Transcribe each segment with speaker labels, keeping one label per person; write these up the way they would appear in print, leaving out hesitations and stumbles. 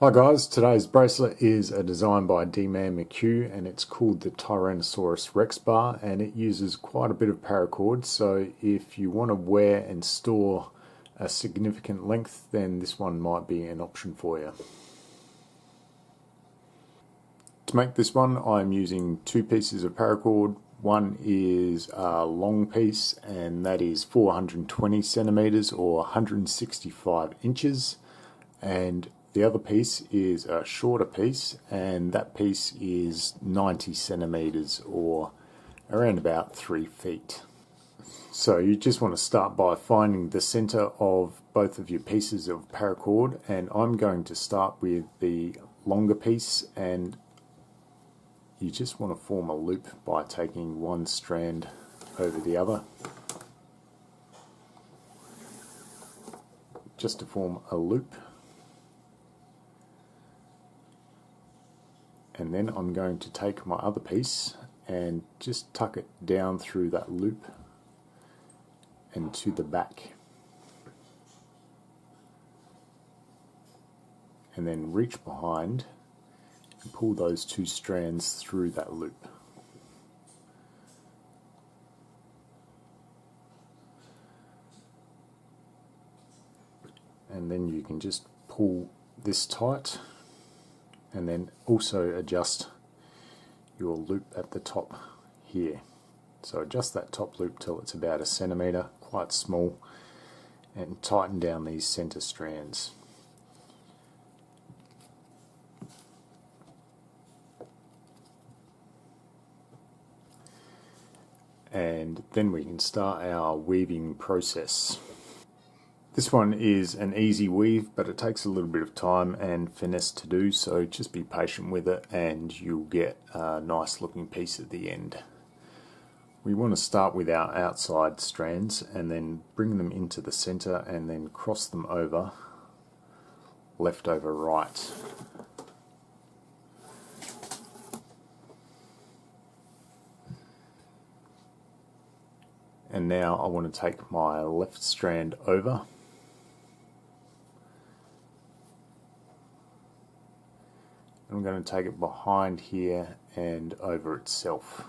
Speaker 1: Hi guys, today's bracelet is a design by D-Man McHugh and it's called the Tyrannosaurus Rex bar, and it uses quite a bit of paracord, so if you want to wear and store a significant length, then this one might be an option for you. To make this one I'm using two pieces of paracord. One is a long piece and that is 420 centimeters or 165 inches, and the other piece is a shorter piece, and that piece is 90 centimeters or around about 3 feet. So you just want to start by finding the center of both of your pieces of paracord, and I'm going to start with the longer piece, and you just want to form a loop by taking one strand over the other just to form a loop. And then I'm going to take my other piece and just tuck it down through that loop and to the back. And then reach behind and pull those two strands through that loop. And then you can just pull this tight, and then also adjust your loop at the top here. So adjust that top loop till it's about 1 centimeter, quite small, and tighten down these center strands. And then we can start our weaving process. This one is an easy weave, but it takes a little bit of time and finesse to do, so just be patient with it and you'll get a nice looking piece at the end. We want to start with our outside strands and then bring them into the center and then cross them over left over right. And now I want to take my left strand over I'm going to take it behind here and over itself.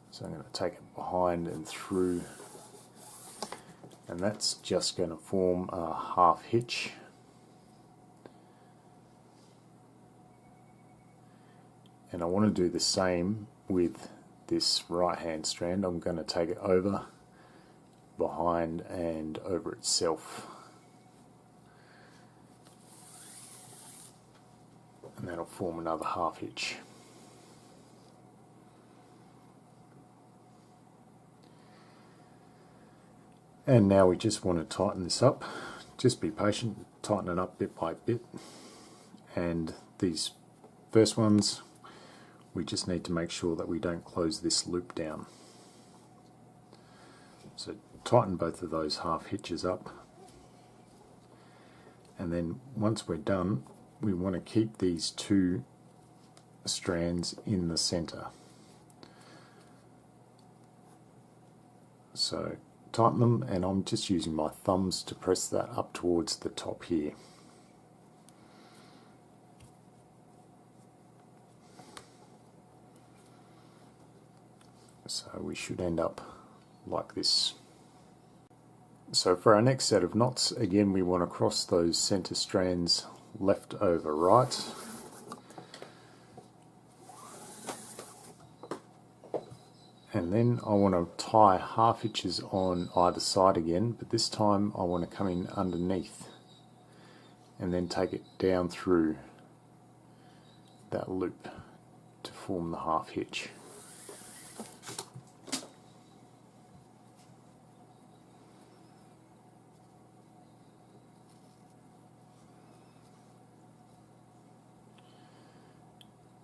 Speaker 1: So I'm going to take it behind and through, and that's just going to form a half hitch. And I want to do the same with this right hand strand. I'm going to take it over, behind and over itself. And that'll form another half hitch. And now we just want to tighten this up. Just be patient, tighten it up bit by bit. And these first ones, we just need to make sure that we don't close this loop down. So tighten both of those half hitches up. And then once we're done, we want to keep these two strands in the center. So tighten them, and I'm just using my thumbs to press that up towards the top here. So we should end up like this. So for our next set of knots, again we want to cross those center strands left over right. And then I want to tie half hitches on either side again, but this time I want to come in underneath and then take it down through that loop to form the half hitch.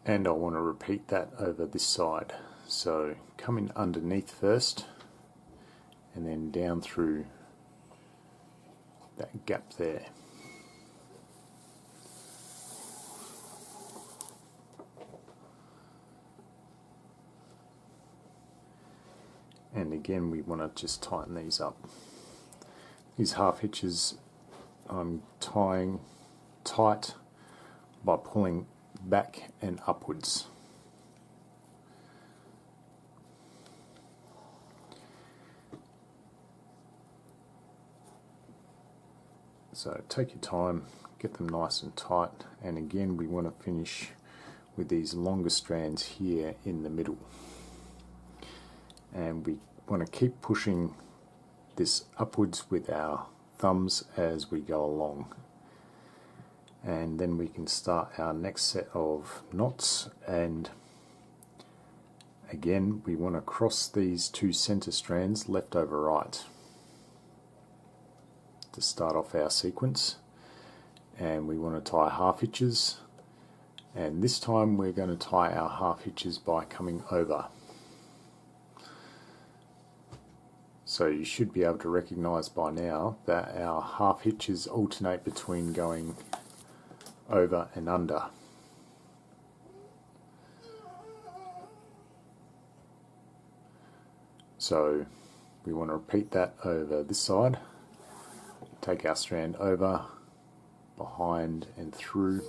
Speaker 1: And I want to repeat that over this side. So come in underneath first and then down through that gap there. And again we want to just tighten these up. These half hitches I'm tying tight by pulling back and upwards. So take your time, get them nice and tight, and again we want to finish with these longer strands here in the middle. And we want to keep pushing this upwards with our thumbs as we go along. And then we can start our next set of knots, and again we want to cross these two center strands left over right to start off our sequence. And we want to tie half hitches, and this time we're going to tie our half hitches by coming over. So you should be able to recognize by now that our half hitches alternate between going over and under. So we want to repeat that over this side. Take our strand over, behind and through.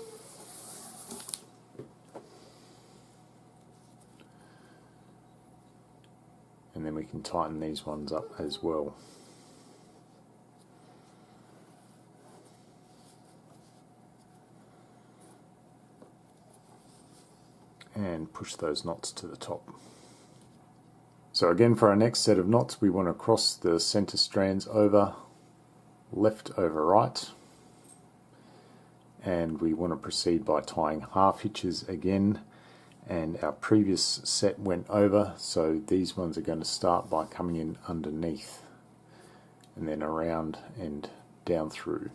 Speaker 1: And then we can tighten these ones up as well. And push those knots to the top. So again, for our next set of knots, we want to cross the center strands over, left over right, and we want to proceed by tying half hitches again. And our previous set went over, so these ones are going to start by coming in underneath and then around and down through.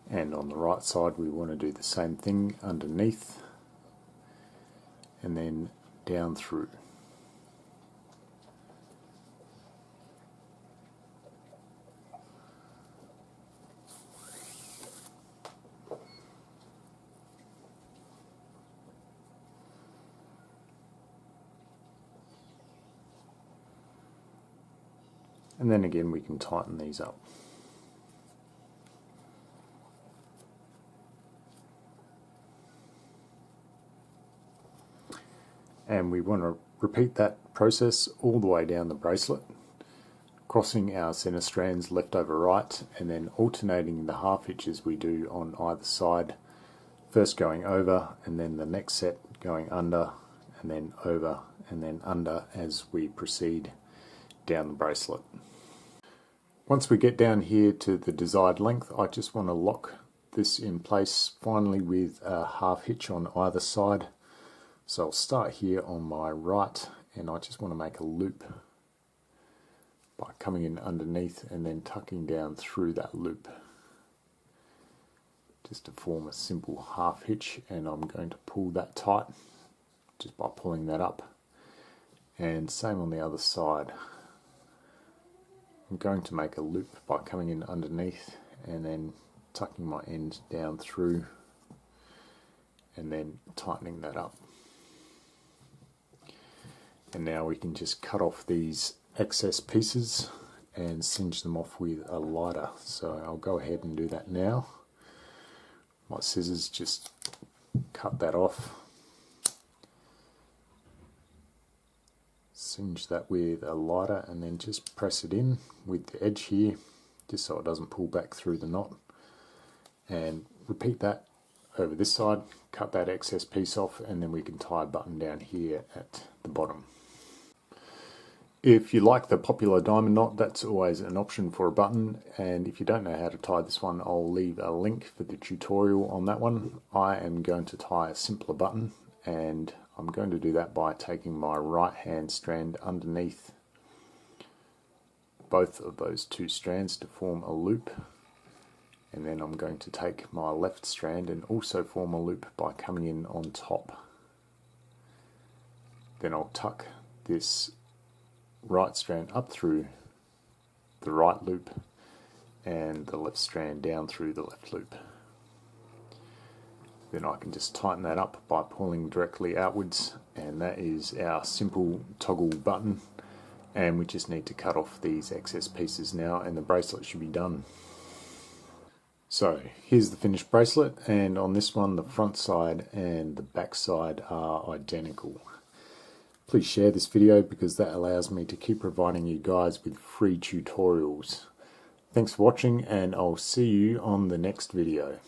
Speaker 1: And on the right side we want to do the same thing, underneath and then down through. And then again we can tighten these up. And we want to repeat that process all the way down the bracelet, crossing our center strands left over right, and then alternating the half hitches we do on either side, first going over and then the next set going under, and then over and then under as we proceed down the bracelet. Once we get down here to the desired length, I just want to lock this in place finally with a half hitch on either side. So I'll start here on my right, and I just want to make a loop by coming in underneath and then tucking down through that loop just to form a simple half hitch, and I'm going to pull that tight just by pulling that up, and same on the other side. I'm going to make a loop by coming in underneath and then tucking my end down through and then tightening that up. And now we can just cut off these excess pieces and singe them off with a lighter. So I'll go ahead and do that now. My scissors just cut that off. Singe that with a lighter and then just press it in with the edge here, just so it doesn't pull back through the knot. And repeat that over this side, cut that excess piece off, and then we can tie a button down here at the bottom. If you like the popular diamond knot, that's always an option for a button, and if you don't know how to tie this one, I'll leave a link for the tutorial on that one. I am going to tie a simpler button, and I'm going to do that by taking my right hand strand underneath both of those two strands to form a loop, and then I'm going to take my left strand and also form a loop by coming in on top. Then I'll tuck this right strand up through the right loop and the left strand down through the left loop. Then I can just tighten that up by pulling directly outwards, and that is our simple toggle button. And we just need to cut off these excess pieces now, and the bracelet should be done. So here's the finished bracelet, and on this one the front side and the back side are identical. Please share this video because that allows me to keep providing you guys with free tutorials. Thanks for watching, and I'll see you on the next video.